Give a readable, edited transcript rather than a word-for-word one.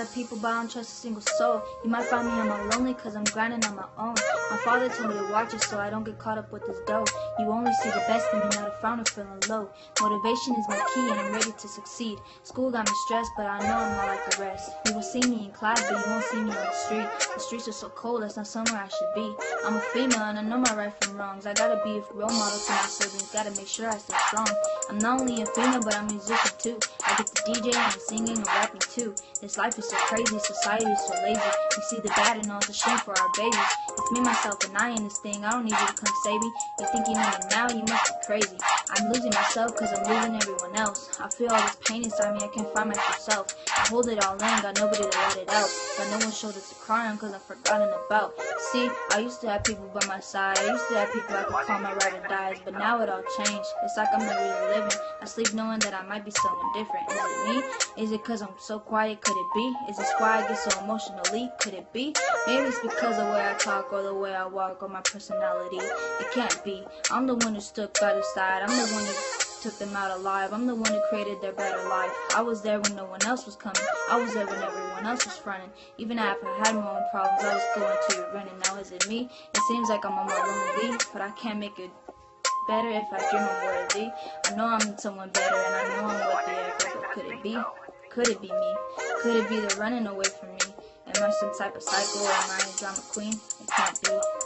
of people, but I don't trust a single soul. You might find me on my lonely, cause I'm grinding on my own. My father told me to watch it so I don't get caught up with this dough. You only see the best in me, not a frown or feeling low. Motivation is my key and I'm ready to succeed. School got me stressed, but I know I'm not like the rest. You will see me in class, but you won't see me on the street. The streets are so cold, that's not somewhere I should be. I'm a female and I know my right from wrongs. I gotta be a role model to my siblings, gotta make sure I stay strong. I'm not only a female, but I'm a musician too. I get to DJ and I'm singing and rapping too. This life is so crazy, society is so lazy. We see the bad and know it's a shame for our babies. It's me, myself, and I in this thing. I don't need you to come save me. You think you know me now, you must be crazy. I'm losing myself cause I'm losing everyone else. I feel all this pain inside me, I can't find my true self. I hold it all in, got nobody to let it out. Got no one shoulder to cry on cause I'm forgotten about. See, I used to have people by my side. I used to have people I could call my ride or dies. But now it all changed. It's like I'm not really living. I sleep knowing that I might be someone different. Is it me? Is it cause I'm so quiet? Could it be? Is this why I get so emotionally? Could it be? Maybe it's because of the way I talk or the way I walk or my personality. It can't be. I'm the one who stood by the side. I'm the one who took them out alive. I'm the one who created their better life. I was there when no one else was coming. I was there when everyone else was fronting. Even after I had my own problems, I was going to your running. Now is it me? It seems like I'm on my lonely, but I can't make it better if I dream I'm worthy. I know I'm someone better and I know I'm worth the effort, but could it be? Could it be me? Could it be the running away from me? Am I some type of psycho or am I a drama queen? It can't be.